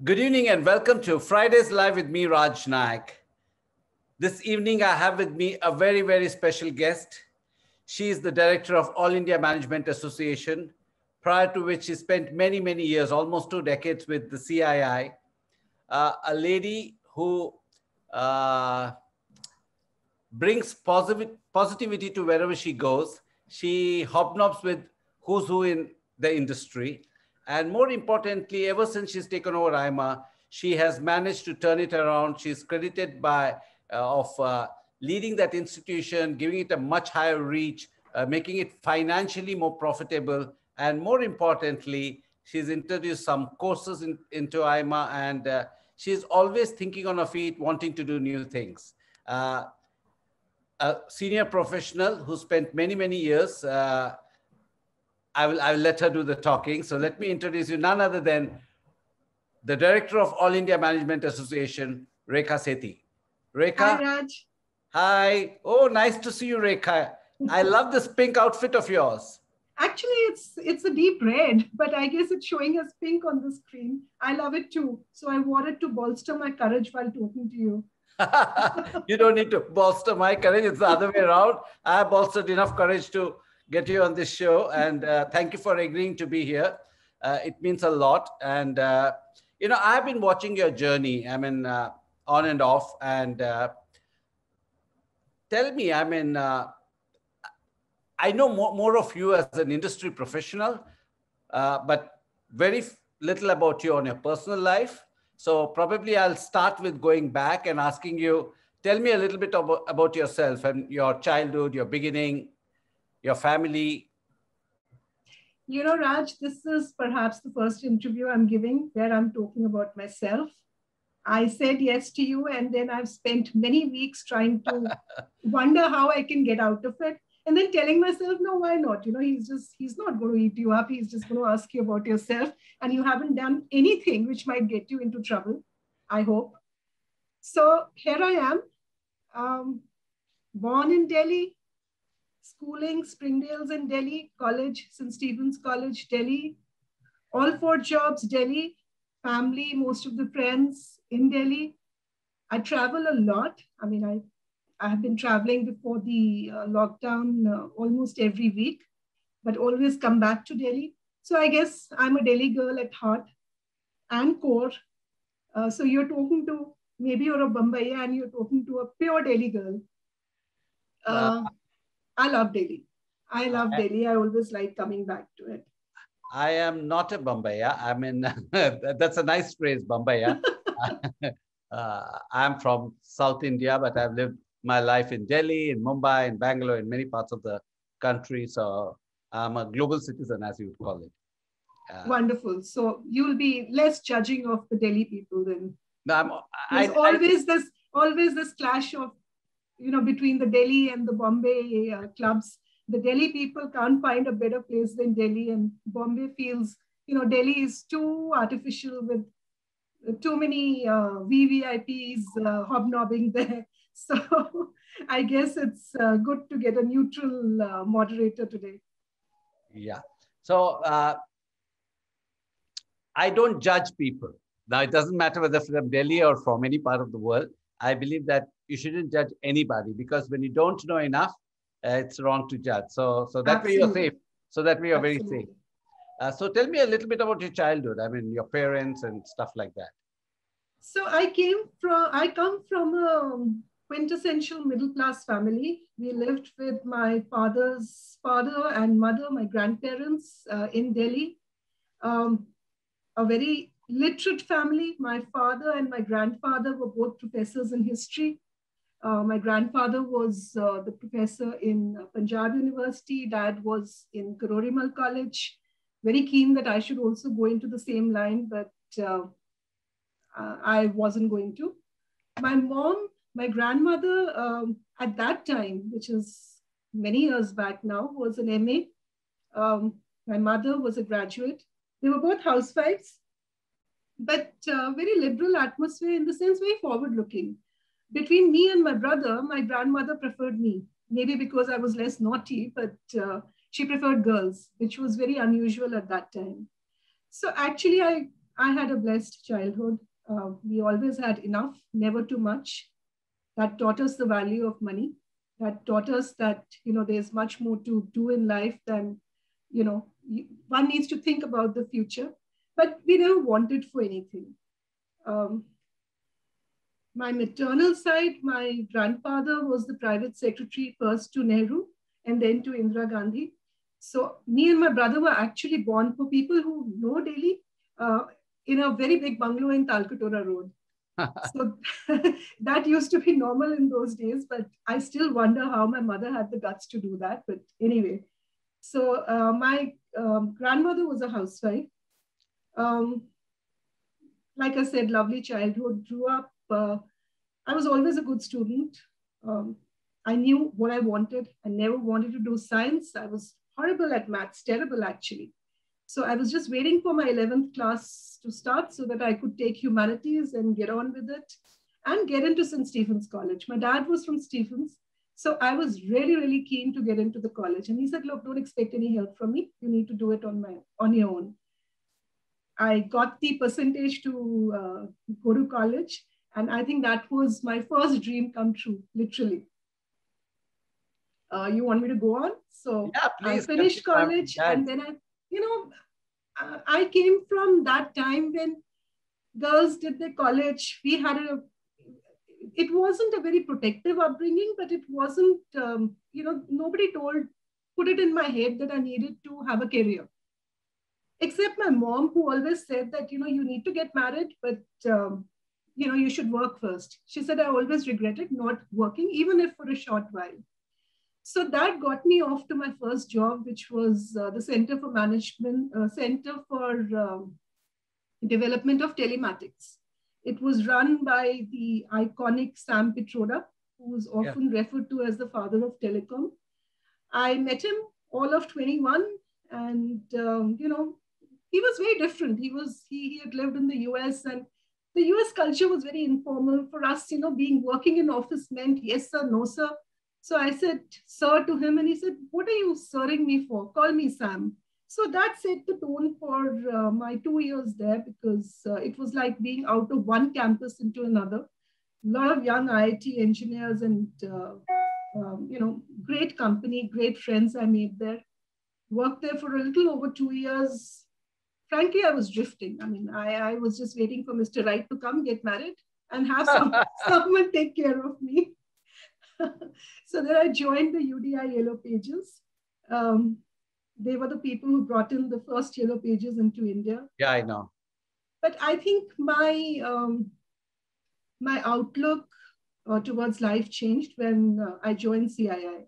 Good evening and welcome to Fridays Live with me, Raj Naik. This evening, I have with me a very, very special guest. She is the director of All India Management Association, prior to which she spent many, many years, almost 2 decades with the CII, a lady who brings positivity to wherever she goes. She hobnobs with who's who in the industry. And more importantly, ever since she's taken over IMA, she has managed to turn it around. She's credited by leading that institution, giving it a much higher reach, making it financially more profitable. And more importantly, she's introduced some courses into IMA, and she's always thinking on her feet, wanting to do new things. A senior professional who spent many, many years. I will let her do the talking. So let me introduce you, none other than the director of All India Management Association, Rekha Sethi. Rekha. Hi, Raj. Hi. Oh, nice to see you, Rekha. I love this pink outfit of yours. Actually, it's a deep red, but I guess it's showing as pink on the screen. I love it too. So I wanted to bolster my courage while talking to you. You don't need to bolster my courage. It's the other way around. I have bolstered enough courage to get you on this show. And thank you for agreeing to be here. It means a lot. And, you know, I've been watching your journey, I mean, on and off. And tell me, I mean, I know more of you as an industry professional, but very little about you on your personal life. So probably I'll start with going back and asking you, tell me a little bit about yourself and your childhood, your beginning, your family. You know, Raj, this is perhaps the first interview I'm giving where I'm talking about myself. I said yes to you, and then I've spent many weeks trying to wonder how I can get out of it. And then telling myself, no, why not? You know, he's not going to eat you up. He's just going to ask you about yourself. And you haven't done anything which might get you into trouble, I hope. So here I am, born in Delhi, schooling, Springdale's in Delhi, college, St. Stephen's College, Delhi, all 4 jobs, Delhi, family, most of the friends in Delhi. I travel a lot. I mean, I have been traveling before the lockdown almost every week, but always come back to Delhi. So I guess I'm a Delhi girl at heart and core. So you're talking to, maybe you're a Bombaya and you're talking to a pure Delhi girl. I love Delhi. I love Delhi. I always like coming back to it. I am not a Bombaya. I mean, that's a nice phrase, Bombaya. I'm from South India, but I've lived my life in Delhi, in Mumbai, in Bangalore, in many parts of the country. So I'm a global citizen, as you would call it. Wonderful. So you'll be less judging of the Delhi people then. No, There's always this clash of, you know, between the Delhi and the Bombay clubs. The Delhi people can't find a better place than Delhi, and Bombay feels, you know, Delhi is too artificial with too many VVIPs hobnobbing there. So I guess it's good to get a neutral moderator today. Yeah. So I don't judge people. Now, it doesn't matter whether from Delhi or from any part of the world. I believe that you shouldn't judge anybody, because when you don't know enough, it's wrong to judge. So that way you're safe. So that way you're very safe. So tell me a little bit about your childhood. I mean, your parents and stuff like that. So I come from a quintessential middle-class family. We lived with my father's father and mother, my grandparents in Delhi. A very literate family. My father and my grandfather were both professors in history. My grandfather was the professor in Punjab University. Dad was in Karorimal College. Very keen that I should also go into the same line, but I wasn't going to. My mom, my grandmother at that time, which is many years back now, was an MA. My mother was a graduate. They were both housewives, but very liberal atmosphere, in the sense, very forward-looking. Between me and my brother, my grandmother preferred me, maybe because I was less naughty, but she preferred girls, which was very unusual at that time. So actually, I had a blessed childhood. We always had enough, never too much. That taught us the value of money. That taught us that, there's much more to do in life than, one needs to think about the future. But we never wanted for anything. My maternal side, my grandfather was the private secretary first to Nehru and then to Indira Gandhi. So me and my brother were actually born, for people who know Delhi, in a very big bungalow in Talkatora Road. So that used to be normal in those days, but I still wonder how my mother had the guts to do that. But anyway, so my grandmother was a housewife. Like I said, lovely childhood, grew up. I was always a good student. I knew what I wanted. I never wanted to do science. I was horrible at maths, terrible actually. So I was just waiting for my 11th class to start so that I could take humanities and get on with it and get into St. Stephen's College. My dad was from Stephens. So I was really, really keen to get into the college. And he said, look, don't expect any help from me. You need to do it on your own. I got the percentage to go to college. And I think that was my first dream come true, literally. You want me to go on? So yeah, I finished college and then I came from that time when girls did their college. We had it wasn't a very protective upbringing, but it wasn't, nobody put it in my head that I needed to have a career. Except my mom, who always said that, you need to get married, but, you should work first. She said, I always regretted not working, even if for a short while. So that got me off to my first job, which was the Center for Development of Telematics. It was run by the iconic Sam Pitroda, who was often referred to as the father of telecom. I met him all of 21, and he was very different. He had lived in the US, and the US culture was very informal for us. Working in office meant yes sir, no sir. So I said sir to him, and he said, what are you sirring me for? Call me Sam. So that set the tone for my 2 years there, because it was like being out of one campus into another. A lot of young IIT engineers and, great company, great friends I made there. Worked there for a little over 2 years. Frankly, I was drifting. I mean, I was just waiting for Mr. Right to come, get married, and have someone take care of me. So then I joined the UDI Yellow Pages. They were the people who brought in the first Yellow Pages into India. Yeah, I know. But I think my outlook towards life changed when I joined CII.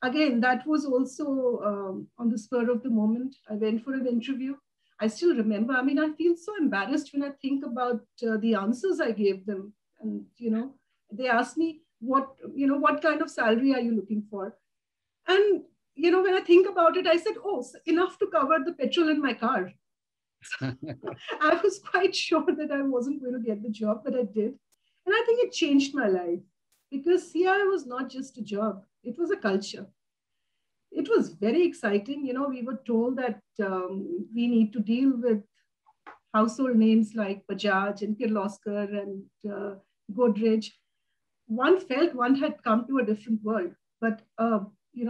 Again, that was also on the spur of the moment. I went for an interview. I still remember. I mean, I feel so embarrassed when I think about the answers I gave them. And, they asked me, what kind of salary are you looking for? And, when I think about it, I said, oh, enough to cover the petrol in my car. I was quite sure that I wasn't going to get the job, but I did. And I think it changed my life, because CII was not just a job. It was a culture. It was very exciting. We were told that we need to deal with household names like Bajaj and Kirloskar and Godrej. One felt one had come to a different world, but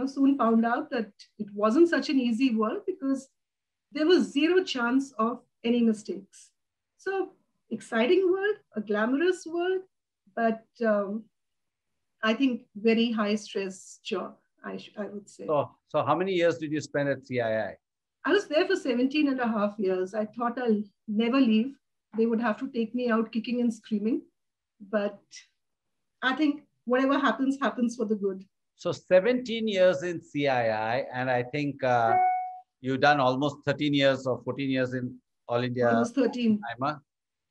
soon found out that it wasn't such an easy world, because there was zero chance of any mistakes. So exciting world, a glamorous world, but I think very high stress job, I would say. So how many years did you spend at CII? I was there for 17 and a half years. I thought I'll never leave. They would have to take me out kicking and screaming. But I think whatever happens, happens for the good. So 17 years in CII, and I think you've done almost 13 years or 14 years in All India. Almost 13. IMA.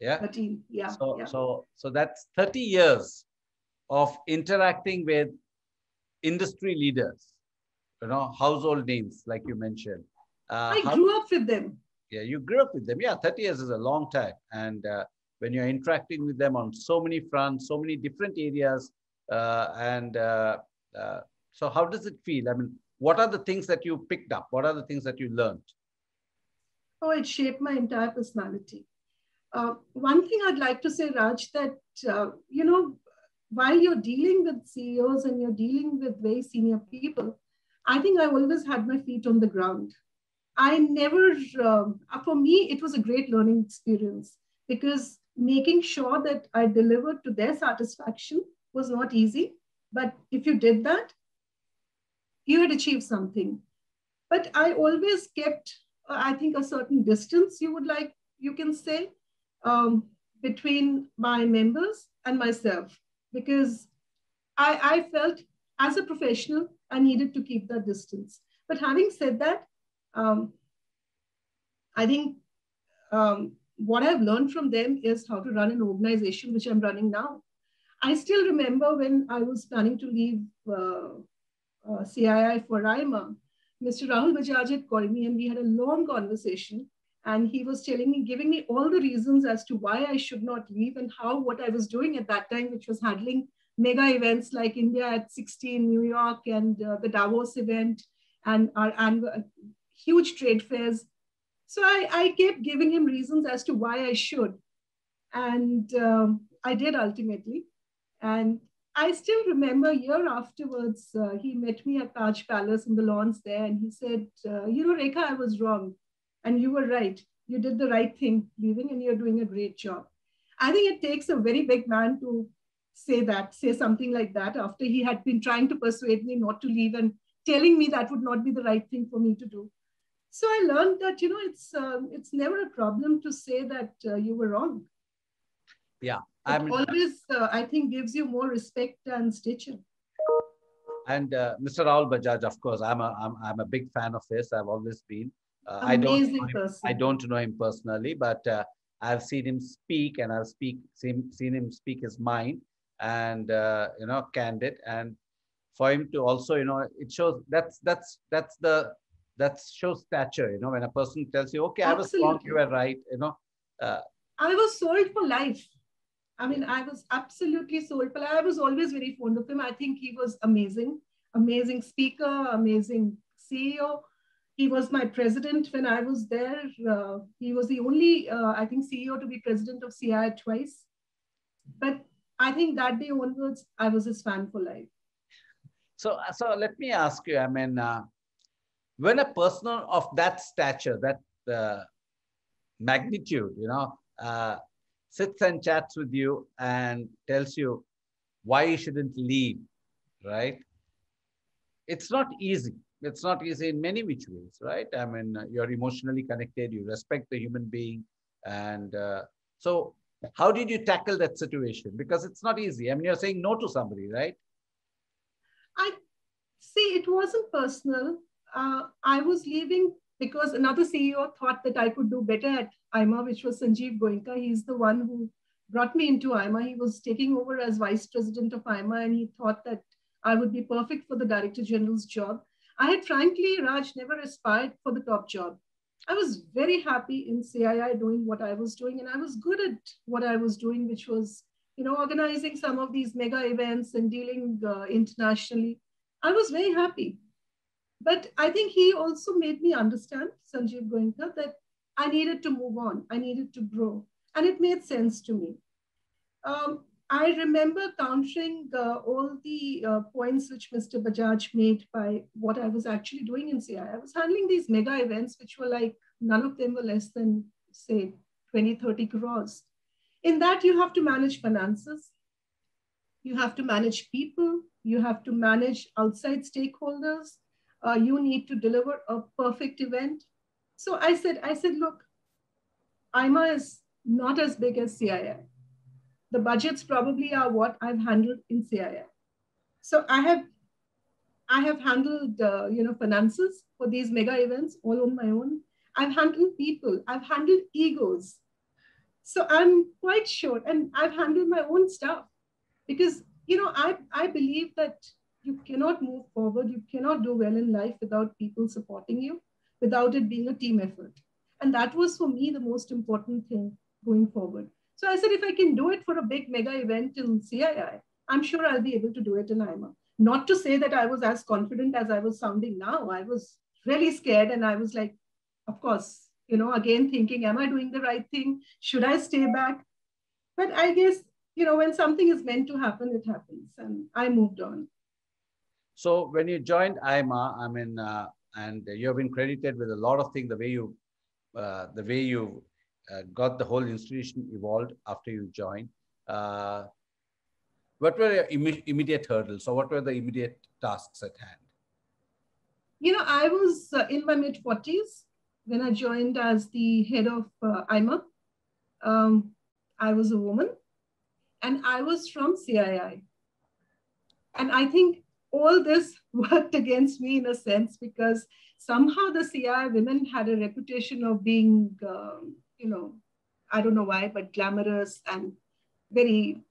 Yeah. 13, yeah. So that's 30 years of interacting with industry leaders, household names, like you mentioned. I grew up with them. Yeah, you grew up with them. Yeah, 30 years is a long time. And when you're interacting with them on so many fronts, so many different areas, so how does it feel? I mean, what are the things that you picked up? What are the things that you learned? Oh, it shaped my entire personality. One thing I'd like to say, Raj, that, while you're dealing with CEOs and you're dealing with very senior people, I think I always had my feet on the ground. I never, for me, it was a great learning experience because making sure that I delivered to their satisfaction was not easy. But if you did that, you had achieved something. But I always kept, I think, a certain distance, you can say, um, between my members and myself, because I felt as a professional, I needed to keep that distance. But having said that, um, I think what I've learned from them is how to run an organization, which I'm running now. I still remember when I was planning to leave CII for IMA, Mr. Rahul Bajaj had called me and we had a long conversation. And he was telling me, giving me all the reasons as to why I should not leave and how what I was doing at that time, which was handling mega events like India at 60 in New York and the Davos event and our annual, huge trade fairs. So I kept giving him reasons as to why I should. And I did ultimately. And I still remember a year afterwards, he met me at Taj Palace in the lawns there. And he said, Rekha, I was wrong. And you were right. You did the right thing leaving and you're doing a great job. I think it takes a very big man to say something like that after he had been trying to persuade me not to leave and telling me that would not be the right thing for me to do. So I learned that, it's never a problem to say that you were wrong. Yeah. It always, I think, gives you more respect and stature. And Mr. Rahul Bajaj, of course, I'm a big fan of his. I've always been. Amazing person. I don't know him personally, but I've seen him speak, and I've seen him speak his mind, and candid. And for him to also, it shows that shows stature. When a person tells you, "Okay, Absolutely. I was wrong, you were right." I was sold for life. I mean, I was absolutely sold. But I was always very fond of him. I think he was amazing, amazing speaker, amazing CEO. He was my president when I was there. He was the only, I think, CEO to be president of CI twice. But I think that day onwards, I was his fan for life. So let me ask you, I mean, when a person of that stature, that magnitude, sits and chats with you and tells you why you shouldn't leave, right? It's not easy. It's not easy in many which ways, right? I mean, you're emotionally connected, you respect the human being. And so how did you tackle that situation? Because it's not easy. I mean, you're saying no to somebody, right? I see, it wasn't personal. I was leaving because another CEO thought that I could do better at IMA, which was Sanjeev Goenka. He's the one who brought me into IMA. He was taking over as vice president of IMA, and he thought that I would be perfect for the director general's job. I had frankly, Raj, never aspired for the top job. I was very happy in CII doing what I was doing, and I was good at what I was doing, which was, organizing some of these mega events and dealing internationally. I was very happy. But I think he also made me understand, Sanjeev Goenka, that I needed to move on. I needed to grow. And it made sense to me. I remember countering all the points which Mr. Bajaj made by what I was actually doing in CI. I was handling these mega events, which were like, none of them were less than, say, 20, 30 crores. In that, you have to manage finances. You have to manage people. You have to manage outside stakeholders. You need to deliver a perfect event. So I said, look, IMA is not as big as CII. The budgets probably are what I've handled in CII. So I have handled finances for these mega events all on my own. I've handled people. I've handled egos. So I'm quite sure, and I've handled my own stuff because I believe that you cannot move forward. You cannot do well in life without people supporting you, without it being a team effort. And that was for me the most important thing going forward. So I said, if I can do it for a big mega event in CII, I'm sure I'll be able to do it in IMA. Not to say that I was as confident as I was sounding now. I was really scared. And I was like, of course, again thinking, am I doing the right thing? Should I stay back? But I guess, when something is meant to happen, it happens. And I moved on. So when you joined IMA, and you have been credited with a lot of things, the way you got the whole institution evolved after you joined. What were your immediate hurdles, or what were the immediate tasks at hand? I was in my mid-40s when I joined as the head of IMA. I was a woman, and I was from CII. And I think all this worked against me in a sense, because somehow the CII women had a reputation of being, I don't know why, but glamorous and very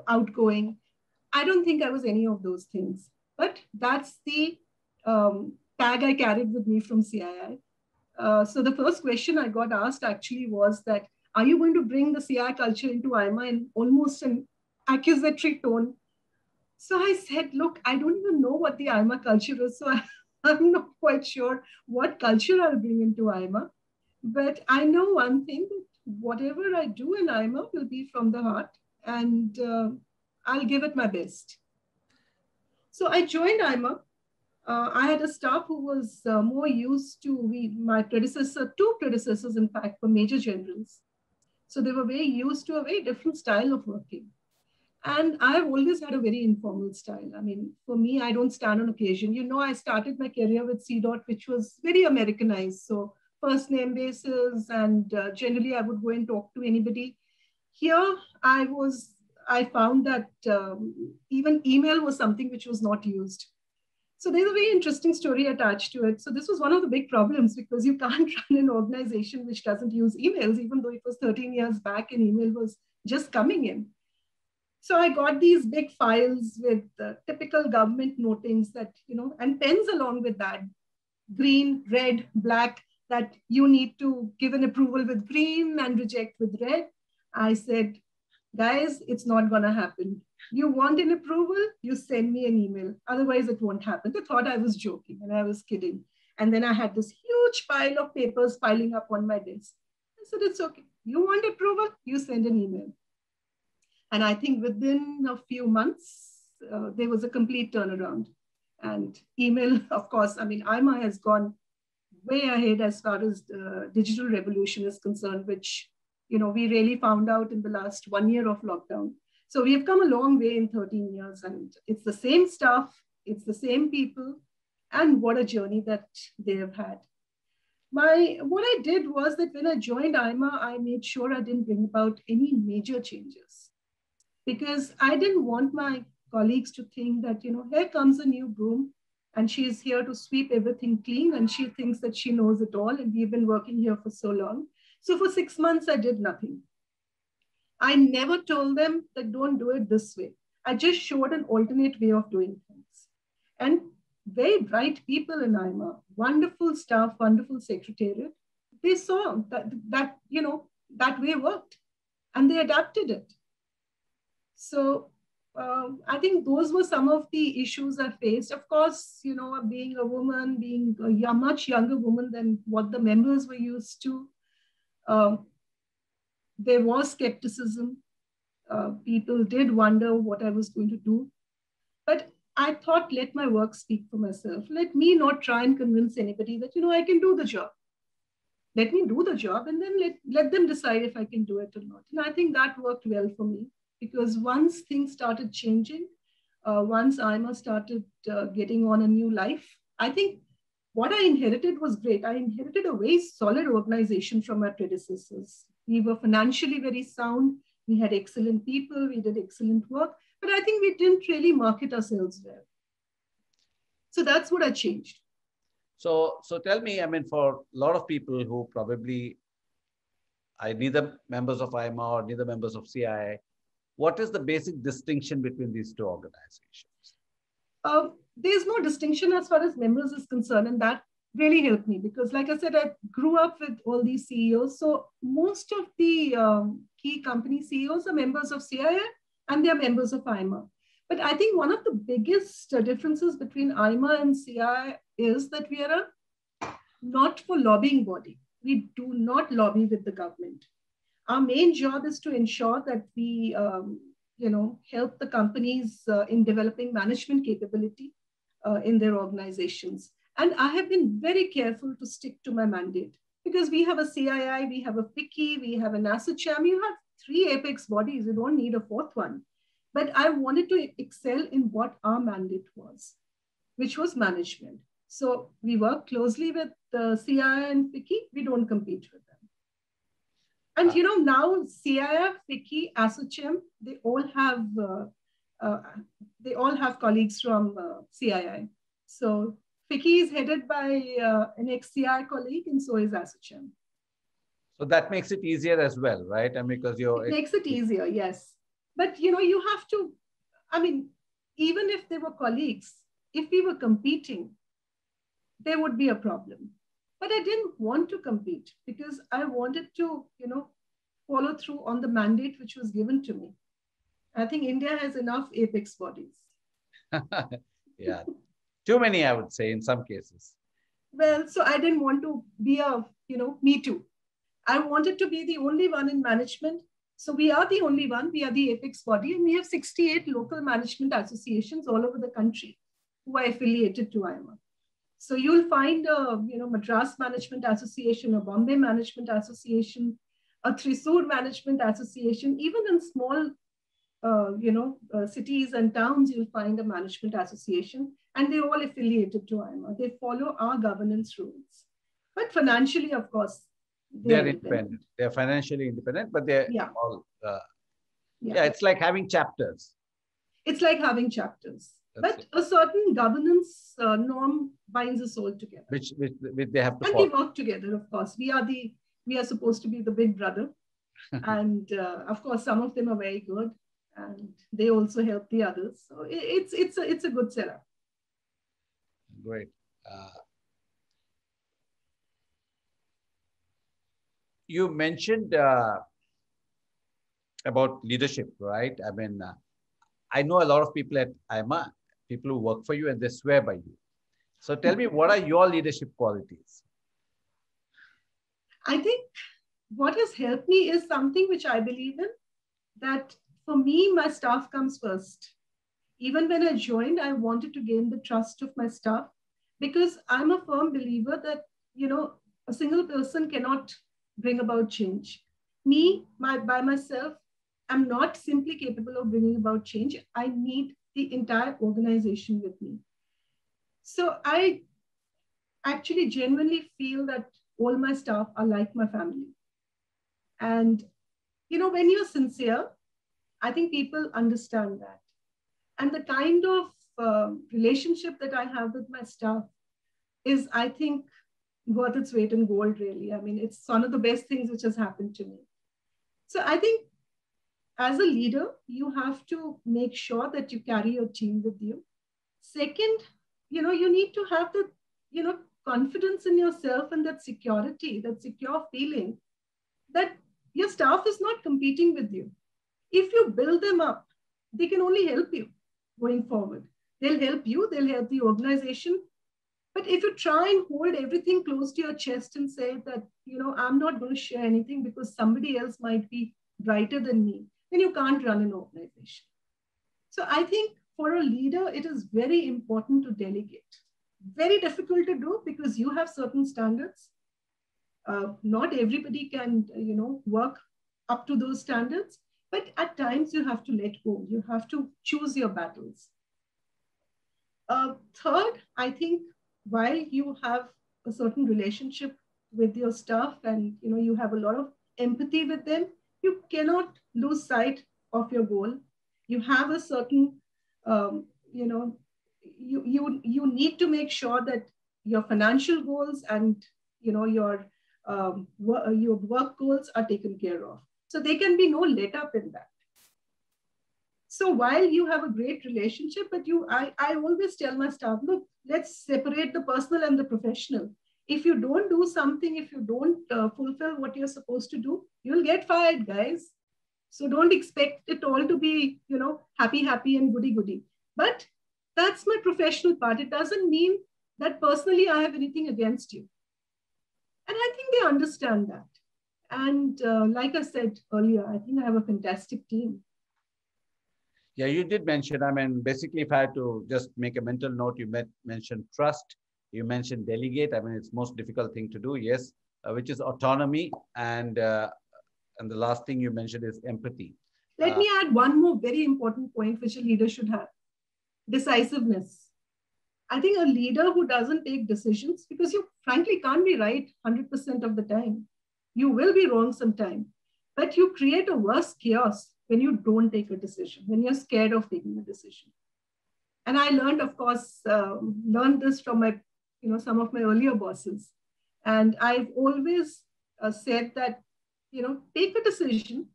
outgoing. I don't think I was any of those things, but that's the tag I carried with me from CII. So the first question I got asked actually was that, are you going to bring the CII culture into IMA, in almost an accusatory tone? So I said, look, I don't even know what the IMA culture is, so I'm not quite sure what culture I'll bring into IMA. But I know one thing, that whatever I do in IMA will be from the heart, and I'll give it my best. So I joined IMA. I had a staff who was more used to, my predecessor, two predecessors, in fact, were major generals. So they were very used to a very different style of working. And I've always had a very informal style. I mean, for me, I don't stand on occasion. I started my career with CDOT, which was very Americanized. So first name basis, and generally I would go and talk to anybody. Here, I found that even email was something which was not used. So there's a very interesting story attached to it. So this was one of the big problems, because you can't run an organization which doesn't use emails, even though it was 13 years back and email was just coming in. So I got these big files with typical government notings that, and pens along with that, green, red, black, that you need to give an approval with green and reject with red. I said, guys, it's not going to happen. You want an approval, you send me an email. Otherwise, it won't happen. They thought I was joking and I was kidding. And then I had this huge pile of papers piling up on my desk. I said, it's okay. You want approval, you send an email. And I think within a few months, there was a complete turnaround. And email, of course, I mean, IMA has gone way ahead as far as the digital revolution is concerned, which, we really found out in the last 1 year of lockdown. So we have come a long way in 13 years, and it's the same stuff, it's the same people, and what a journey that they have had. What I did was that when I joined IMA, I made sure I didn't bring about any major changes, because I didn't want my colleagues to think that, here comes a new broom and she's here to sweep everything clean and she thinks that she knows it all and we've been working here for so long. So for 6 months, I did nothing. I never told them that don't do it this way. I just showed an alternate way of doing things. And very bright people in IMA, wonderful staff, wonderful secretariat, they saw that way worked and they adapted it. So I think those were some of the issues I faced. Of course, being a woman, being a much younger woman than what the members were used to, there was skepticism. People did wonder what I was going to do. But I thought, let my work speak for myself. Let me not try and convince anybody that, I can do the job. Let me do the job and then let them decide if I can do it or not. And I think that worked well for me, because once things started changing, once IMA started getting on a new life, I think what I inherited was great. I inherited a very solid organization from my predecessors. We were financially very sound. We had excellent people. We did excellent work. But I think we didn't really market ourselves well. So that's what I changed. So tell me, for a lot of people who probably are neither members of IMA or neither members of CII, what is the basic distinction between these two organizations? There's no distinction as far as members is concerned, and that really helped me because, like I said, I grew up with all these CEOs. So most of the key company CEOs are members of CII and they are members of IMA. But I think one of the biggest differences between IMA and CII is that we are a not for lobbying body. we do not lobby with the government. Our main job is to ensure that we, help the companies in developing management capability in their organizations. And I have been very careful to stick to my mandate because we have a CII, we have a FICCI, we have an ASSOCHAM. You have 3 apex bodies. You don't need a 4th one. But I wanted to excel in what our mandate was, which was management. So we work closely with the CII and FICCI. We don't compete with them. And now CII, FICCI, ASSOCHAM, they all have colleagues from CII. So FICCI is headed by an ex-CII colleague, and so is ASSOCHAM. So that makes it easier as well, right? And because it makes it easier, yes. But you have to, even if they were colleagues, if we were competing, there would be a problem. But I didn't want to compete because I wanted to, follow through on the mandate which was given to me. I think India has enough apex bodies. Yeah, too many, I would say, in some cases. Well, so I didn't want to be a, me too. I wanted to be the only one in management. So we are the only one. We are the apex body, and we have 68 local management associations all over the country who are affiliated to IIMA. So you'll find a Madras Management Association, a Bombay Management Association, a Thrissur Management Association. Even in small, cities and towns, you'll find a management association, and they're all affiliated to IIMA. They follow our governance rules. But financially, of course, they're independent. They're financially independent, but they're all, it's like having chapters. It's like having chapters. But a certain governance norm binds us all together. Which they have to and follow. We work together, of course. We are supposed to be the big brother. And of course, some of them are very good, and they also help the others. So it's a good setup. Great. You mentioned about leadership, right? I know a lot of people at IIMA, people who work for you, and they swear by you. So tell me, what are your leadership qualities? I think what has helped me is something which I believe in, that for me, my staff comes first. Even when I joined, I wanted to gain the trust of my staff because I'm a firm believer that, a single person cannot bring about change. By myself, I'm not simply capable of bringing about change. I need the entire organization with me. So I actually genuinely feel that all my staff are like my family. And, when you're sincere, I think people understand that. And the kind of relationship that I have with my staff is, I think, worth its weight in gold, really. It's one of the best things which has happened to me. So I think as a leader, you have to make sure that you carry your team with you. Second, you need to have the, confidence in yourself and that security, that secure feeling that your staff is not competing with you. If you build them up, they can only help you going forward. They'll help you, they'll help the organization. But if you try and hold everything close to your chest and say that, I'm not going to share anything because somebody else might be brighter than me, then you can't run an organization. So I think for a leader, it is very important to delegate. Very difficult to do because you have certain standards. Not everybody can, work up to those standards, but at times you have to let go. You have to choose your battles. Third, I think while you have a certain relationship with your staff and, you have a lot of empathy with them, you cannot lose sight of your goal. You have a certain, you need to make sure that your financial goals and your work goals are taken care of. So there can be no let up in that. So while you have a great relationship, but I always tell my staff, look, let's separate the personal and the professional. If you don't do something, if you don't fulfill what you're supposed to do, you'll get fired, guys. So don't expect it all to be, happy and goody. But that's my professional part. It doesn't mean that personally I have anything against you. And I think they understand that. And like I said earlier, I think I have a fantastic team. Yeah, you did mention, I mean, basically, if I had to just make a mental note, you mentioned trust, you mentioned delegate. I mean, it's most difficult thing to do, yes, which is autonomy. And the last thing you mentioned is empathy. Let me add one more very important point which a leader should have: decisiveness. I think a leader who doesn't take decisions, because you frankly can't be right 100% of the time. You will be wrong sometime, but you create a worse chaos when you don't take a decision, when you're scared of taking a decision. And I learned, of course, learned this from my, some of my earlier bosses. And I've always said that, take a decision.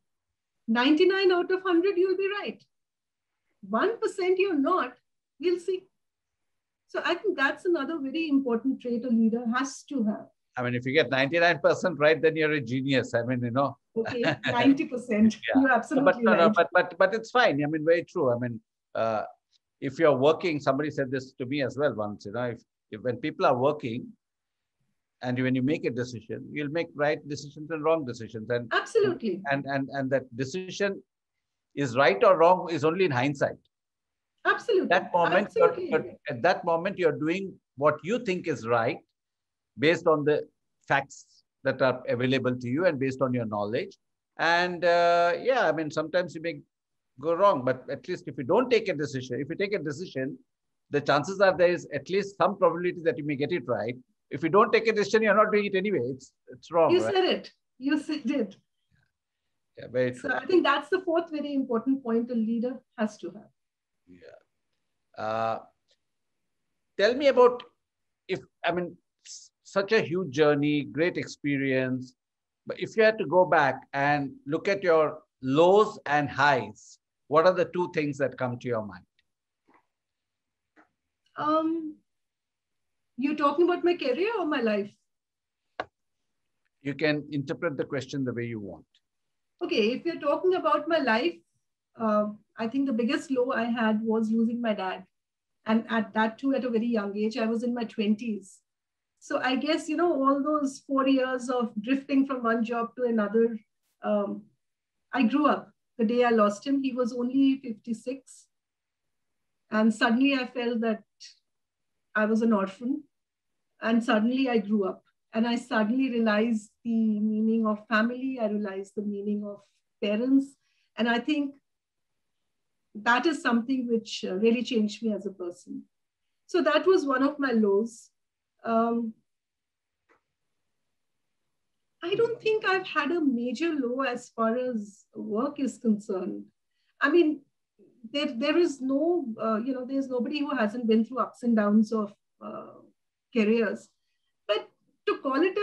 99 out of 100, you'll be right. 1% you're not, we'll see. So I think that's another very important trait a leader has to have. I mean, if you get 99% right, then you're a genius. I mean, Okay, 90%. Yeah. You're absolutely right. But it's fine. I mean, very true. I mean, if you're working, somebody said this to me as well once, if when people are working and when you make a decision, you'll make right decisions and wrong decisions. And absolutely. And that decision is right or wrong is only in hindsight. Absolutely. That moment, at that moment, you're doing what you think is right based on the facts that are available to you and based on your knowledge. And yeah, I mean, sometimes you may go wrong, but at least if you don't take a decision, if you take a decision, the chances are there is at least some probability that you may get it right. If you don't take a decision, you're not doing it anyway. It's wrong. You said it. You said it. Yeah, very true. So I think that's the fourth very important point a leader has to have. Yeah. Tell me about, such a huge journey, great experience. But if you had to go back and look at your lows and highs, what are the two things that come to your mind? You're talking about my career or my life? You can interpret the question the way you want. Okay, if you're talking about my life, I think the biggest low I had was losing my dad. And at that too, at a very young age, I was in my 20s. So I guess, all those 4 years of drifting from one job to another, I grew up. The day I lost him, he was only 56. And suddenly I felt that I was an orphan. And suddenly I grew up. And I suddenly realized the meaning of family. I realized the meaning of parents. And I think that is something which really changed me as a person. So that was one of my lows. I don't think I've had a major low as far as work is concerned. I mean, there is no, there's nobody who hasn't been through ups and downs of careers. But to call it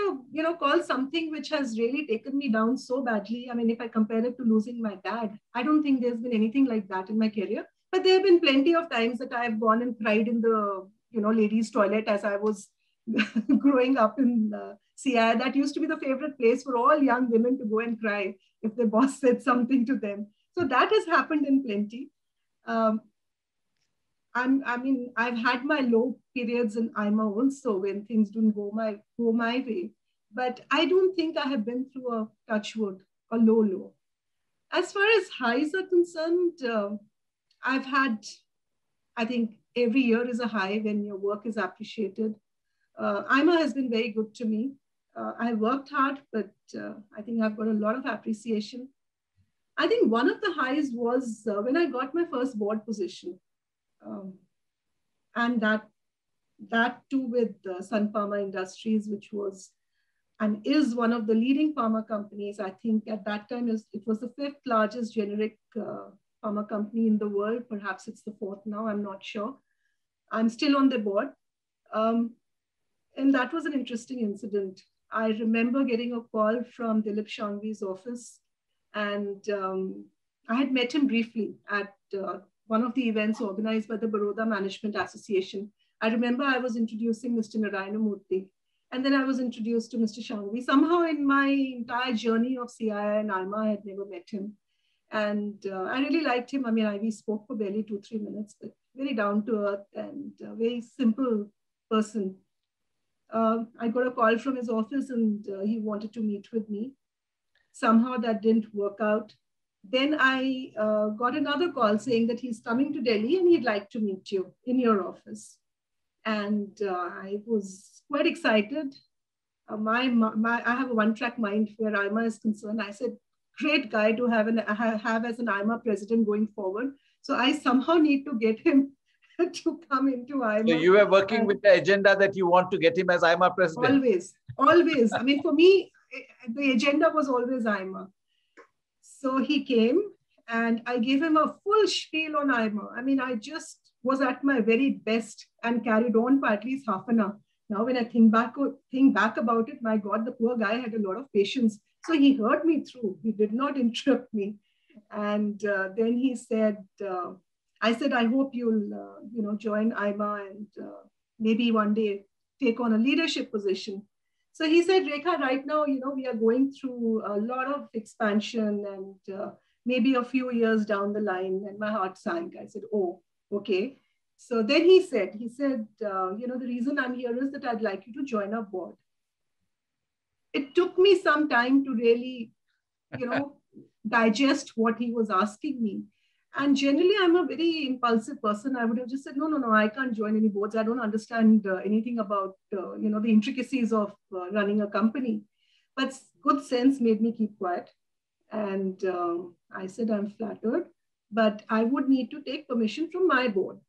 call something which has really taken me down so badly, I mean, if I compare it to losing my dad, I don't think there's been anything like that in my career. But there have been plenty of times that I've gone and cried in the, ladies' toilet as I was growing up in CI. That used to be the favorite place for all young women to go and cry if their boss said something to them. So that has happened in plenty. I've had my low periods in IMA also when things didn't go my way. But I don't think I have been through a touch wood, a low. As far as highs are concerned, I've had, I think every year is a high when your work is appreciated. IMA has been very good to me. I worked hard, but I think I've got a lot of appreciation. I think one of the highs was when I got my first board position. And that too with Sun Pharma Industries, which was and is one of the leading pharma companies. I think at that time it was the 5th largest generic pharma company in the world. Perhaps it's the 4th now, I'm not sure. I'm still on the board. And that was an interesting incident. I remember getting a call from Dilip Shanghvi's office, and I had met him briefly at one of the events organized by the Baroda Management Association. I remember I was introducing Mr. Narayana Murthy, and then I was introduced to Mr. Shanghvi. Somehow in my entire journey of CI and IMA, I had never met him. And I really liked him. I mean, we spoke for barely 2-3 minutes, but very down to earth and a very simple person. I got a call from his office and he wanted to meet with me. Somehow that didn't work out. Then I got another call saying that he's coming to Delhi and he'd like to meet you in your office. And I was quite excited. I have a one-track mind where IMA is concerned. I said, great guy to have as an IMA president going forward. So I somehow need to get him to come into IMA. So you were working with the agenda that you want to get him as IMA president? Always, always. I mean, for me, the agenda was always IMA. So he came and I gave him a full spiel on IMA. I mean, I just was at my very best and carried on for at least half an hour. Now, when I think back about it, my God, the poor guy had a lot of patience. So he heard me through. He did not interrupt me. And then he said, I said, I hope you'll, join IMA and maybe one day take on a leadership position. So he said, Rekha, right now, we are going through a lot of expansion and maybe a few years down the line. And my heart sank. I said, oh, okay. So then he said, the reason I'm here is that I'd like you to join our board. It took me some time to really, digest what he was asking me. And generally, I'm a very impulsive person. I would have just said, no, I can't join any boards. I don't understand anything about, the intricacies of running a company. But good sense made me keep quiet. And I said, I'm flattered, but I would need to take permission from my board.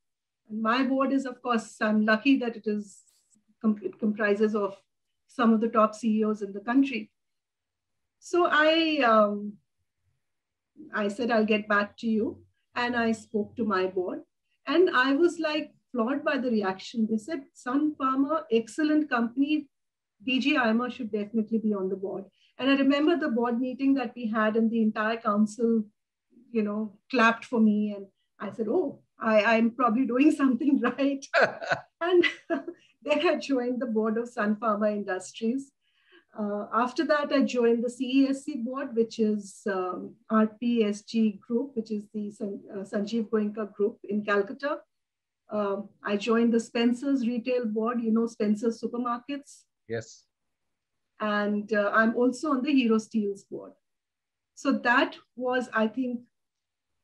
And my board is, of course, I'm lucky that it comprises of some of the top CEOs in the country. So I said, I'll get back to you. And I spoke to my board. And I was like floored by the reaction. They said, Sun Pharma, excellent company. DG IMA should definitely be on the board. And I remember the board meeting that we had and the entire council, clapped for me. And I said, oh, I'm probably doing something right. And then I joined the board of Sun Pharma Industries. After that, I joined the CESC board, which is RPSG Group, which is the Sanjeev Goenka Group in Calcutta. I joined the Spencer's Retail Board, Spencer's Supermarkets. Yes. And I'm also on the Hero Steels board. So that was, I think,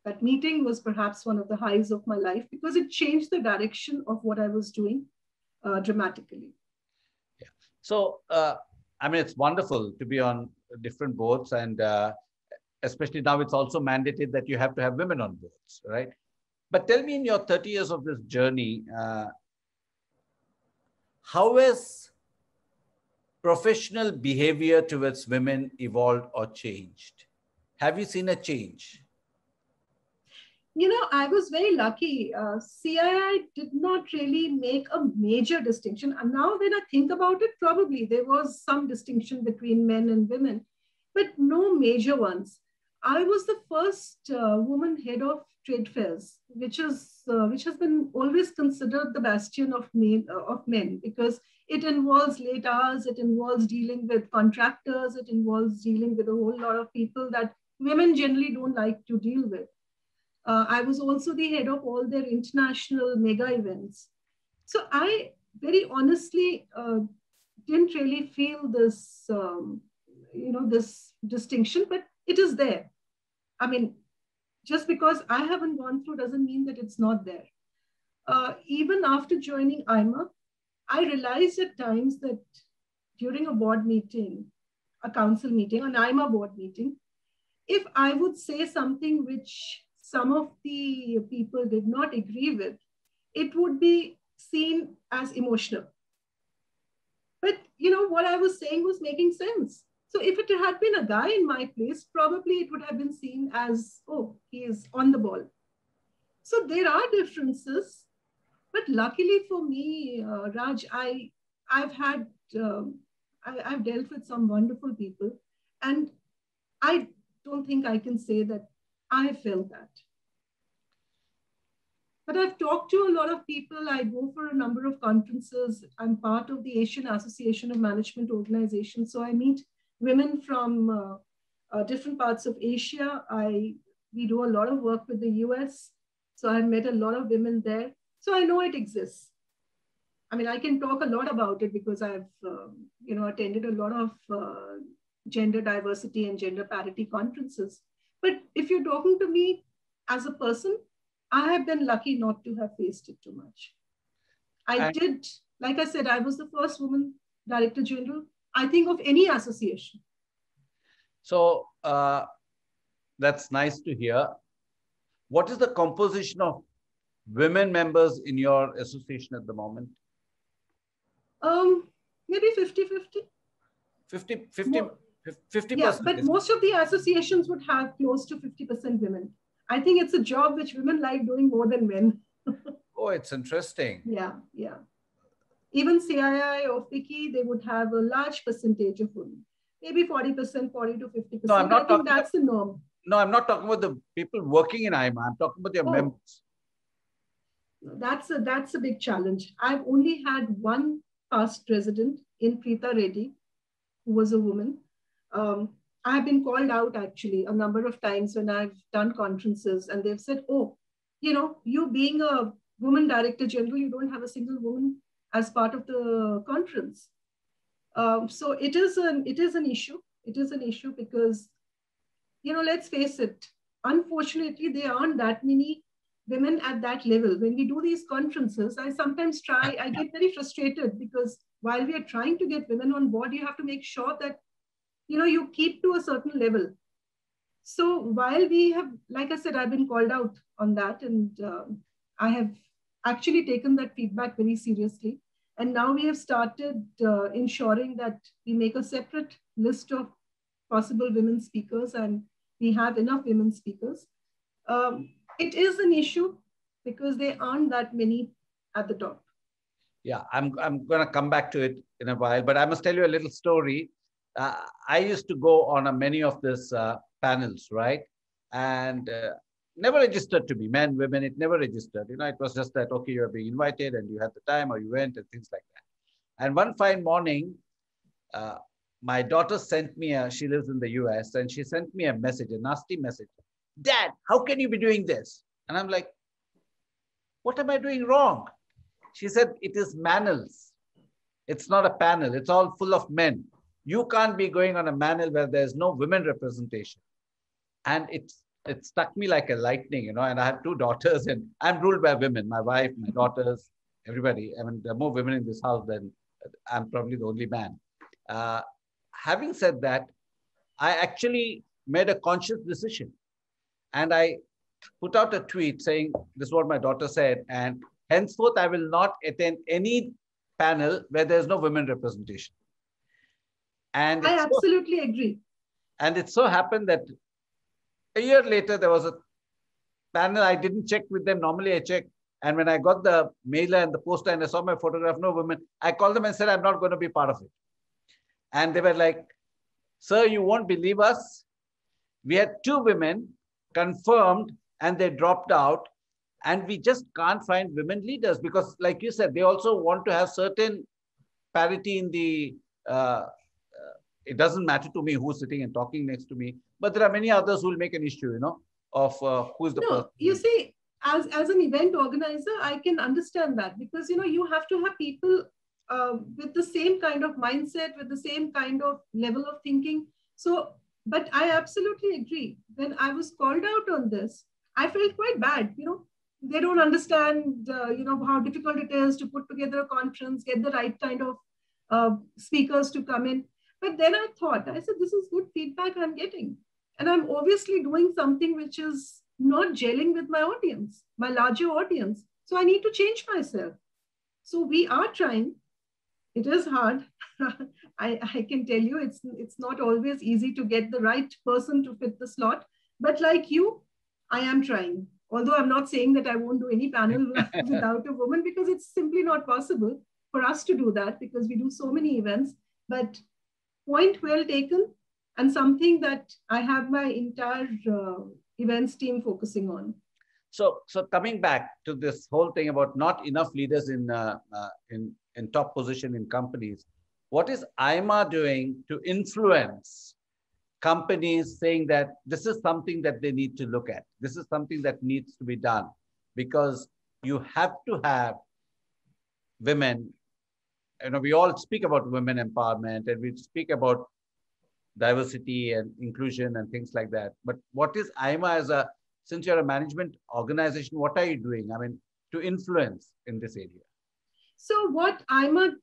that meeting was perhaps one of the highs of my life because it changed the direction of what I was doing dramatically. Yeah. So, it's wonderful to be on different boards and especially now it's also mandated that you have to have women on boards, right? But tell me in your 30 years of this journey, how has professional behavior towards women evolved or changed? Have you seen a change? I was very lucky. CII did not really make a major distinction. And now when I think about it, probably there was some distinction between men and women, but no major ones. I was the first woman head of trade fairs, which has been always considered the bastion of men because it involves late hours, it involves dealing with contractors, it involves dealing with a whole lot of people that women generally don't like to deal with. I was also the head of all their international mega events. So I very honestly didn't really feel this, this distinction, but it is there. I mean, just because I haven't gone through doesn't mean that it's not there. Even after joining IMA, I realized at times that during a board meeting, a council meeting, an IMA board meeting, if I would say something which some of the people did not agree with, it would be seen as emotional. But, what I was saying was making sense. So if it had been a guy in my place, probably it would have been seen as, oh, he is on the ball. So there are differences. But luckily for me, Raj, I've dealt with some wonderful people. And I don't think I can say that I felt that. But I've talked to a lot of people. I go for a number of conferences. I'm part of the Asian Association of Management Organizations. So I meet women from different parts of Asia. We do a lot of work with the US. So I've met a lot of women there. So I know it exists. I mean, I can talk a lot about it because I've, attended a lot of gender diversity and gender parity conferences. But if you're talking to me as a person, I have been lucky not to have faced it too much. I did, like I said, I was the first woman director general, I think, of any association. So that's nice to hear. What is the composition of women members in your association at the moment? Maybe 50-50. 50%. Yeah, but most of the associations would have close to 50% women. I think it's a job which women like doing more than men. Oh, it's interesting. Yeah, yeah. Even CII or FICCI, they would have a large percentage of women. Maybe 40%, 40 to 50%. No, I'm not I think that's the norm. No, I'm not talking about the people working in IMA. I'm talking about your members. That's a big challenge. I've only had one past president in Preeta Reddy, who was a woman. I have been called out actually a number of times when I've done conferences, and they've said, oh, you being a woman director general, you don't have a single woman as part of the conference. So it is an issue. It is an issue because, let's face it, unfortunately, there aren't that many women at that level. When we do these conferences, I sometimes I get very frustrated because while we are trying to get women on board, you have to make sure that, you keep to a certain level. So while we have, like I said, I've been called out on that, and I have actually taken that feedback very seriously. And now we have started ensuring that we make a separate list of possible women speakers, and we have enough women speakers. It is an issue because there aren't that many at the top. Yeah, I'm going to come back to it in a while, but I must tell you a little story. I used to go on many of these panels, right? And never registered to be men, women, it never registered. It was just that, okay, you're being invited and you had the time or you went and things like that. And one fine morning, my daughter sent me, she lives in the US, and she sent me a message, a nasty message. Dad, how can you be doing this? And I'm like, what am I doing wrong? She said, it is manels. It's not a panel. It's all full of men. You can't be going on a manel where there's no women representation. And it struck me like a lightning, and I have two daughters, and I'm ruled by women, my wife, my daughters, everybody. I mean, there are more women in this house than I'm probably the only man. Having said that, I actually made a conscious decision. And I put out a tweet saying, this is what my daughter said, and henceforth, I will not attend any panel where there's no women representation. And I absolutely agree. And it so happened that a year later, there was a panel. I didn't check with them. Normally, I check. And when I got the mailer and the poster and I saw my photograph, no women, I called them and said, I'm not going to be part of it. And they were like, sir, you won't believe us. We had 2 women confirmed and they dropped out. And we just can't find women leaders because, like you said, they also want to have certain parity in the, it doesn't matter to me who's sitting and talking next to me, but there are many others who will make an issue, of who's the person. You see, as an event organizer, I can understand that because, you have to have people with the same kind of mindset, with the same kind of level of thinking. So, but I absolutely agree. When I was called out on this, I felt quite bad, They don't understand, how difficult it is to put together a conference, get the right kind of speakers to come in. But then I said, this is good feedback I'm getting. And I'm obviously doing something which is not gelling with my audience, my larger audience. So I need to change myself. So we are trying. It is hard. I can tell you, it's not always easy to get the right person to fit the slot. But like you, I am trying. Although I'm not saying that I won't do any panel without a woman, because it's simply not possible for us to do that because we do so many events. But point well taken, and something that I have my entire events team focusing on. So coming back to this whole thing about not enough leaders in top position in companies, what is IMA doing to influence companies saying that this is something that they need to look at? This is something that needs to be done because you have to have women, we all speak about women empowerment and we speak about diversity and inclusion and things like that. But what is IMA since you're a management organization, what are you doing? I mean, to influence in this area? So what IMA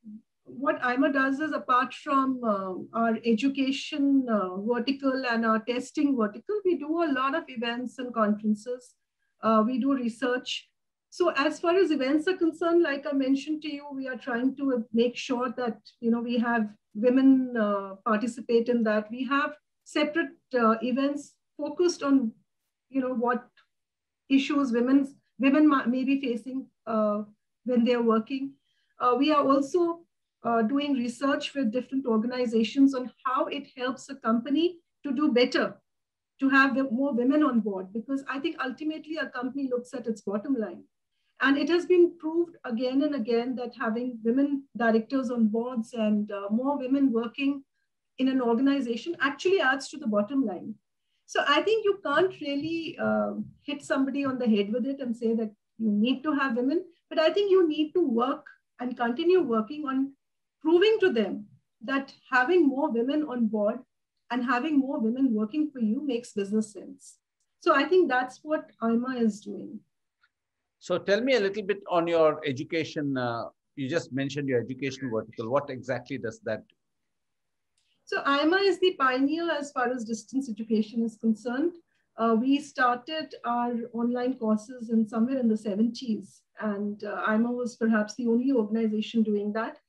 does is, apart from our education vertical and our testing vertical, we do a lot of events and conferences. We do research. So as far as events are concerned, like I mentioned to you, we are trying to make sure that we have women participate in that. We have separate events focused on what issues women may be facing when they're working. We are also doing research with different organizations on how it helps a company to do better, to have more women on board, because I think ultimately a company looks at its bottom line. And it has been proved again and again that having women directors on boards and more women working in an organization actually adds to the bottom line. So I think you can't really hit somebody on the head with it and say that you need to have women, but I think you need to work and continue working on proving to them that having more women on board and having more women working for you makes business sense. So I think that's what IMA is doing. So tell me a little bit on your education. You just mentioned your education vertical. What exactly does that do? So IMA is the pioneer as far as distance education is concerned. We started our online courses somewhere in the 70s, and IMA was perhaps the only organization doing that.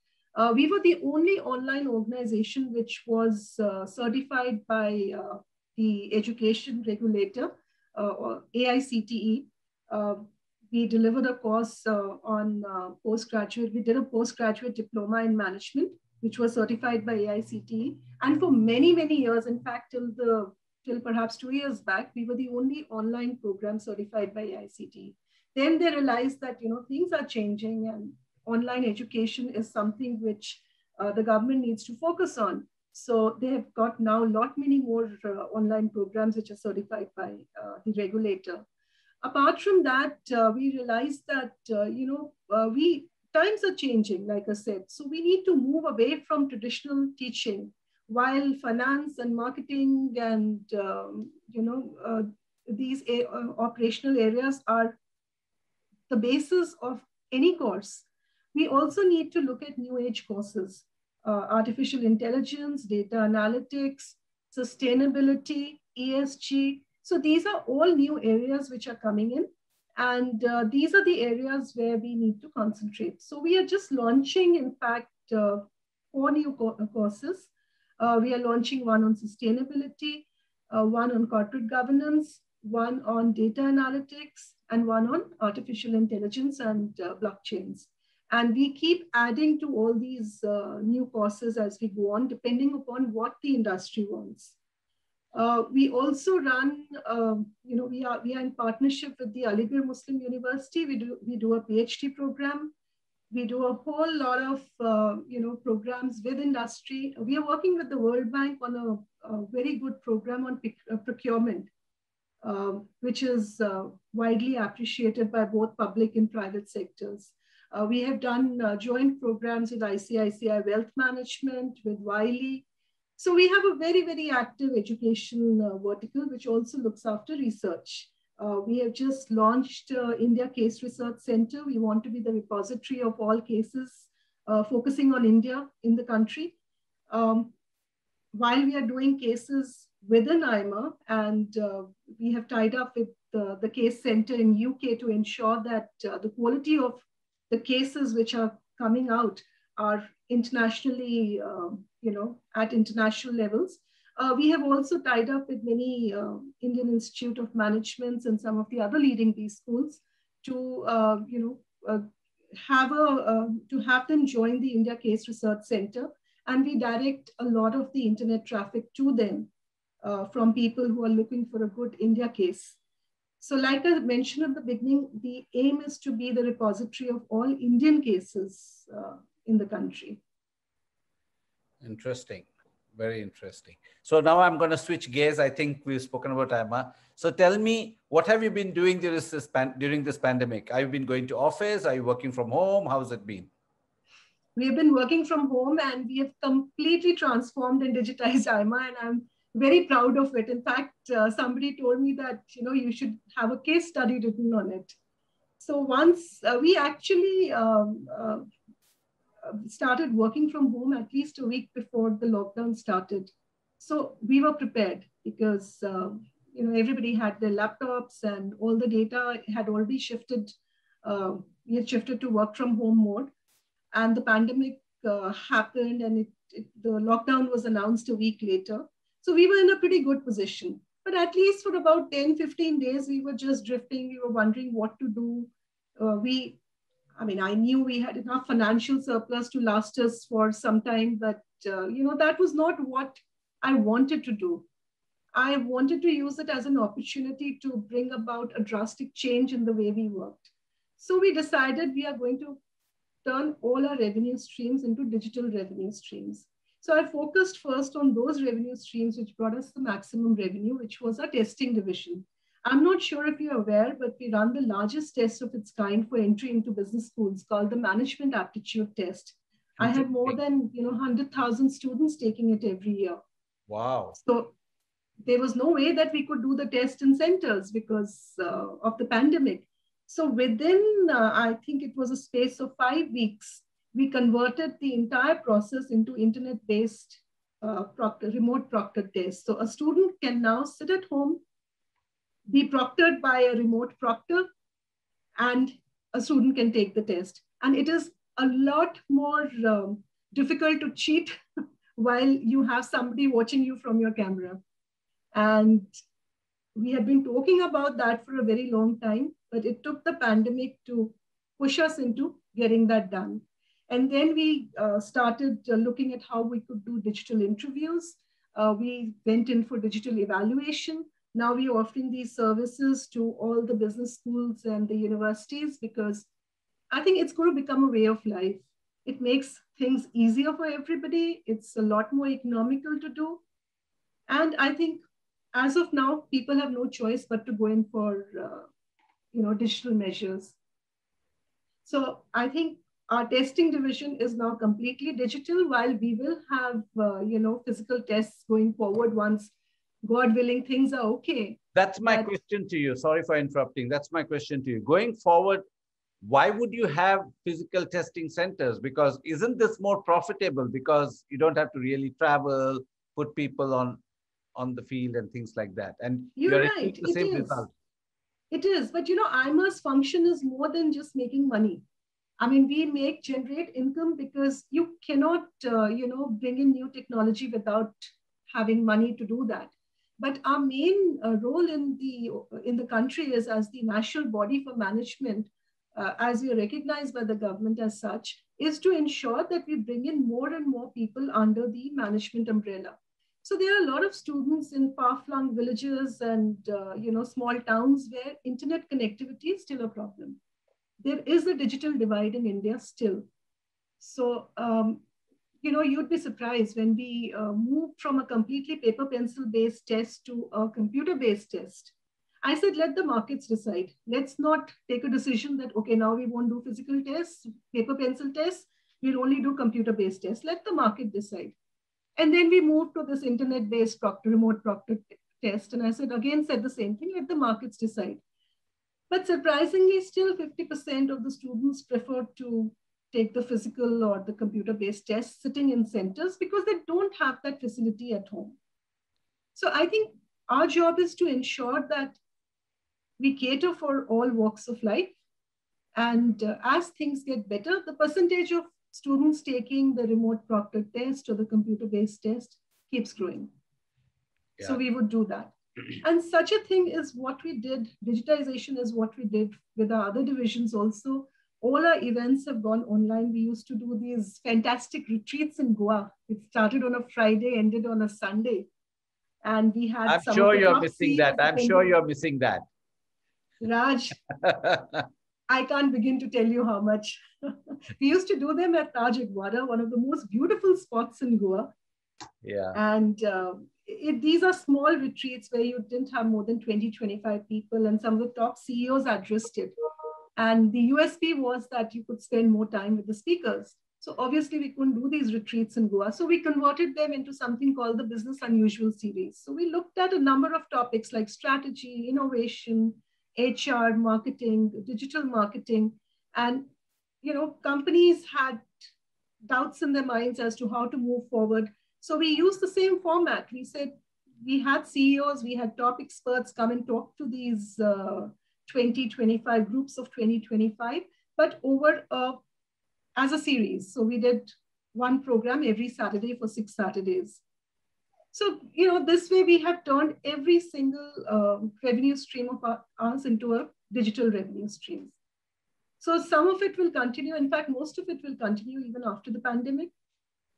We were the only online organization which was certified by the education regulator, or AICTE. We delivered a course on postgraduate. We did a postgraduate diploma in management, which was certified by AICTE. And for many, many years, in fact, till perhaps 2 years back, we were the only online program certified by AICTE. Then they realized that things are changing and online education is something which the government needs to focus on. So they have got now many more online programs which are certified by the regulator. Apart from that, we realized that times are changing, like I said. So we need to move away from traditional teaching, while finance and marketing and these operational areas are the basis of any course. We also need to look at new age courses, artificial intelligence, data analytics, sustainability, ESG. So these are all new areas which are coming in. And these are the areas where we need to concentrate. So we are just launching, in fact, 4 new courses. We are launching one on sustainability, one on corporate governance, one on data analytics, and one on artificial intelligence and blockchains. And we keep adding to all these new courses as we go on, depending upon what the industry wants. We also run, we are in partnership with the Aligarh Muslim University. We do a PhD program. We do a whole lot of, programs with industry. We are working with the World Bank on a very good program on procurement, which is widely appreciated by both public and private sectors. We have done joint programs with ICICI Wealth Management, with Wiley. So we have a very, very active education vertical, which also looks after research. We have just launched India Case Research Center. We want to be the repository of all cases focusing on India in the country. While we are doing cases within IMA, and we have tied up with the case center in UK to ensure that the quality of the cases which are coming out are internationally, at international levels. We have also tied up with many Indian Institute of Managements and some of the other leading B schools to, have them join the India Case Research Center, and we direct a lot of the internet traffic to them from people who are looking for a good India case. So like I mentioned at the beginning, the aim is to be the repository of all Indian cases in the country. Interesting. Very interesting. So now I'm going to switch gears. I think we've spoken about IMA. So tell me, what have you been doing during this pandemic? Have you been going to office? Are you working from home? How's it been? We have been working from home and we have completely transformed and digitized IMA, and I'm very proud of it. In fact, somebody told me that, you should have a case study written on it. So once we actually started working from home at least a week before the lockdown started. So we were prepared because everybody had their laptops and all the data had already shifted. We had shifted to work from home mode, and the pandemic happened, and the lockdown was announced a week later. So we were in a pretty good position. But at least for about 10, 15 days, we were just drifting. We were wondering what to do. I knew we had enough financial surplus to last us for some time, but that was not what I wanted to do. I wanted to use it as an opportunity to bring about a drastic change in the way we worked. So we decided we are going to turn all our revenue streams into digital revenue streams. So I focused first on those revenue streams which brought us the maximum revenue, which was our testing division. I'm not sure if you're aware, but we run the largest test of its kind for entry into business schools called the Management Aptitude Test. I have more than 100,000 students taking it every year. Wow. So there was no way that we could do the test in centers because of the pandemic. So within, I think it was a space of 5 weeks, we converted the entire process into internet-based remote proctored tests. So a student can now sit at home, be proctored by a remote proctor, and a student can take the test. And it is a lot more difficult to cheat while you have somebody watching you from your camera. And we had been talking about that for a very long time, but it took the pandemic to push us into getting that done. And then we started looking at how we could do digital interviews. We went in for digital evaluation. Now we're offering these services to all the business schools and the universities because I think it's going to become a way of life. It makes things easier for everybody. It's a lot more economical to do. And I think as of now, people have no choice but to go in for digital measures. So I think our testing division is now completely digital, while we will have physical tests going forward once, God willing, things are okay. That's my question to you. Sorry for interrupting. That's my question to you. Going forward, why would you have physical testing centers? Because isn't this more profitable because you don't have to really travel, put people on the field and things like that? And you're right. The same result. It is. But, IMA's function is more than just making money. I mean, we generate income because you cannot, bring in new technology without having money to do that. But our main role in the country is as the national body for management, as we are recognized by the government as such, is to ensure that we bring in more and more people under the management umbrella. So there are a lot of students in far-flung villages and small towns where internet connectivity is still a problem. There is a digital divide in India still. So, you'd be surprised when we moved from a completely paper pencil based test to a computer based test. I said, let the markets decide. Let's not take a decision that, okay, now we won't do physical tests, paper pencil tests. We'll only do computer based tests. Let the market decide. And then we moved to this internet based remote proctor test. And I said the same thing, let the markets decide. But surprisingly, still 50% of the students prefer to take the physical or the computer-based tests sitting in centers because they don't have that facility at home. So I think our job is to ensure that we cater for all walks of life. And as things get better, the percentage of students taking the remote proctored test or the computer-based test keeps growing. Yeah. So we would do that. And such a thing is what we did. Digitization is what we did with our other divisions also. All our events have gone online. We used to do these fantastic retreats in Goa. It started on a Friday, ended on a Sunday. And we had I'm sure you're missing that. I'm sure you're missing that. Raj, I can't begin to tell you how much. We used to do them at Taj Aguada, one of the most beautiful spots in Goa. Yeah. And these are small retreats where you didn't have more than 20, 25 people, and some of the top CEOs addressed it. And the USP was that you could spend more time with the speakers. So obviously we couldn't do these retreats in Goa. So we converted them into something called the Business Unusual series. So we looked at a number of topics like strategy, innovation, HR, marketing, digital marketing. And, companies had doubts in their minds as to how to move forward. So we used the same format. We said we had CEOs, we had top experts come and talk to these 20, 25 groups of 20, 25, but over as a series. So we did one program every Saturday for 6 Saturdays. So, this way we have turned every single revenue stream of ours into a digital revenue stream. So some of it will continue. In fact, most of it will continue even after the pandemic.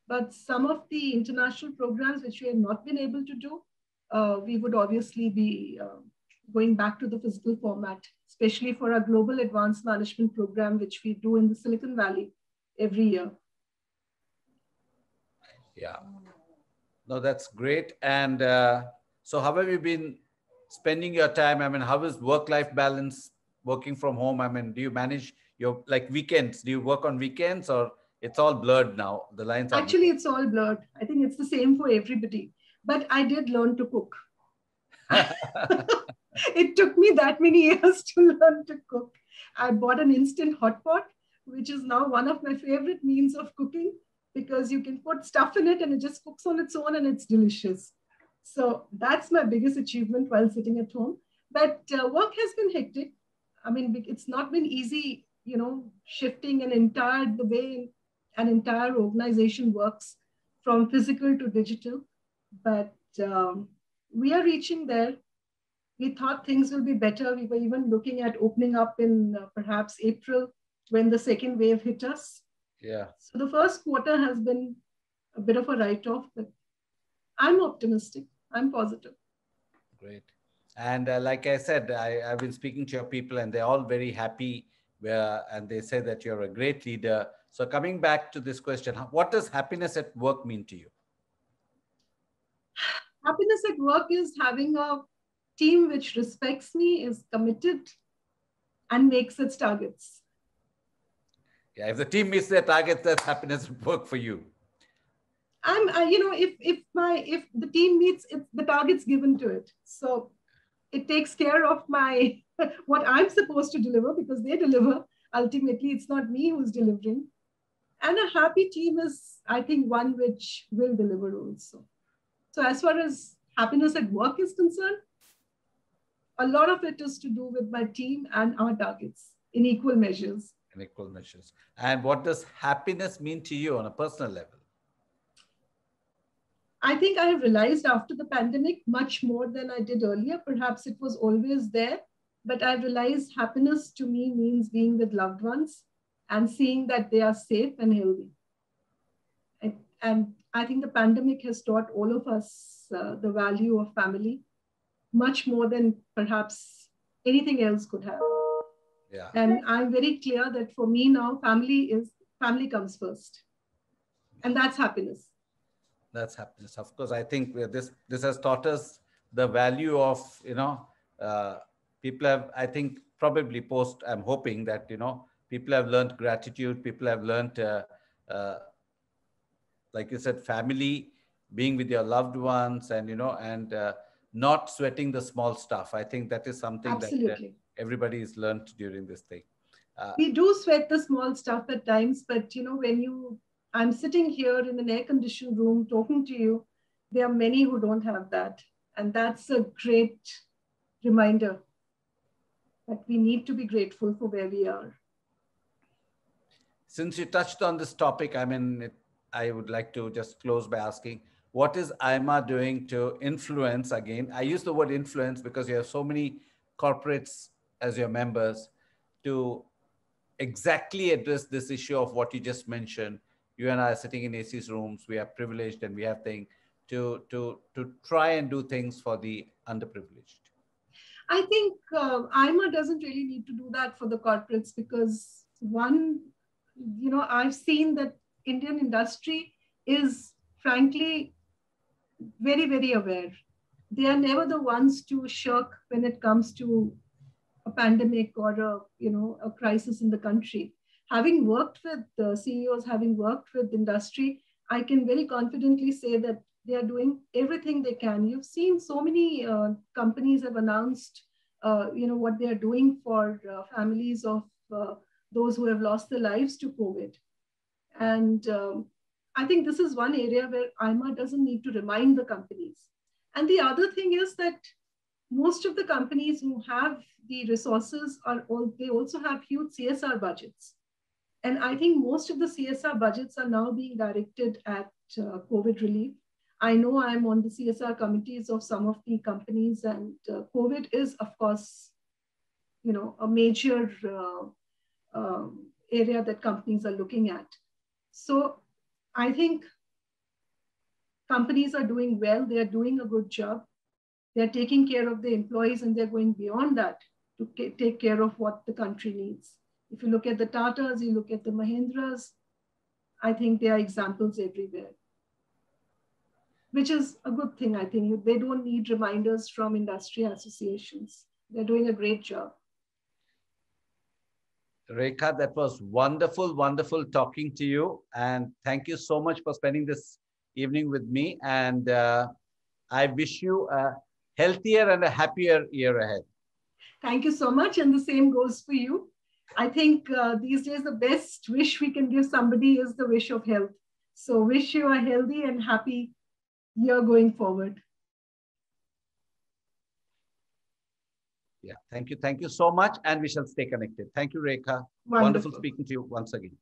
But some of the international programs which we have not been able to do, we would obviously be going back to the physical format, especially for our global advanced management program, which we do in the Silicon Valley every year. Yeah. No, that's great. And so how have you been spending your time? I mean, how is work-life balance working from home? I mean, do you manage your weekends? Do you work on weekends or it's all blurred now? The lines are Actually, it's all blurred. I think it's the same for everybody. But I did learn to cook. It took me that many years to learn to cook. I bought an instant hot pot, which is now one of my favorite means of cooking because you can put stuff in it and it just cooks on its own and it's delicious. So that's my biggest achievement while sitting at home. But work has been hectic. I mean, it's not been easy, shifting the way an entire organization works from physical to digital. But we are reaching there. We thought things will be better. We were even looking at opening up in perhaps April when the second wave hit us. Yeah. So the first quarter has been a bit of a write-off, but I'm optimistic. I'm positive. Great. And like I said, I've been speaking to your people and they're all very happy and they say that you're a great leader. So coming back to this question, what does happiness at work mean to you? Happiness at work is having a team which respects me, is committed, and makes its targets. Yeah, if the team meets their targets, that's happiness at work for you. If the team meets the targets given to it, so it takes care of what I'm supposed to deliver because they deliver. Ultimately, it's not me who's delivering. And a happy team is, I think, one which will deliver also. So as far as happiness at work is concerned, a lot of it is to do with my team and our targets in equal measures. In equal measures. And what does happiness mean to you on a personal level? I think I have realized after the pandemic much more than I did earlier. Perhaps it was always there, but I realized happiness to me means being with loved ones and seeing that they are safe and healthy. And I think the pandemic has taught all of us the value of family much more than perhaps anything else could have. Yeah. And I'm very clear that for me now, family comes first. And that's happiness. That's happiness. Of course, I think this has taught us the value of, people have, I think, probably I'm hoping that, people have learned gratitude. People have learned, like you said, family, being with your loved ones and, and not sweating the small stuff. I think that is something Absolutely. that everybody has learned during this thing. We do sweat the small stuff at times, but, I'm sitting here in an air-conditioned room talking to you. There are many who don't have that. And that's a great reminder that we need to be grateful for where we are. Since you touched on this topic, I would like to just close by asking, what is IMA doing to influence, again, I use the word influence because you have so many corporates as your members, to exactly address this issue of what you just mentioned. You and I are sitting in AC's rooms. We are privileged and we have things to try and do things for the underprivileged. I think IMA doesn't really need to do that for the corporates because one, I've seen that Indian industry is frankly very, very aware. They are never the ones to shirk when it comes to a pandemic or a crisis in the country. having worked with CEOs, having worked with industry, I can very confidently say that they are doing everything they can. You've seen so many companies have announced, what they are doing for families of those who have lost their lives to COVID. And I think this is one area where IMA doesn't need to remind the companies. And the other thing is that most of the companies who have the resources they also have huge CSR budgets. And I think most of the CSR budgets are now being directed at COVID relief. I know I'm on the CSR committees of some of the companies, and COVID is, of course, a major area that companies are looking at. So I think companies are doing well. They are doing a good job. They're taking care of the employees, and they're going beyond that to take care of what the country needs. If you look at the Tatas, you look at the Mahindras, I think there are examples everywhere, which is a good thing. I think they don't need reminders from industry associations. They're doing a great job. Rekha, that was wonderful, wonderful talking to you. And thank you so much for spending this evening with me. And I wish you a healthier and a happier year ahead. Thank you so much. And the same goes for you. I think these days, the best wish we can give somebody is the wish of health. So wish you a healthy and happy year going forward. Yeah, thank you. Thank you so much. And we shall stay connected. Thank you, Rekha. Wonderful Wonderful speaking to you once again.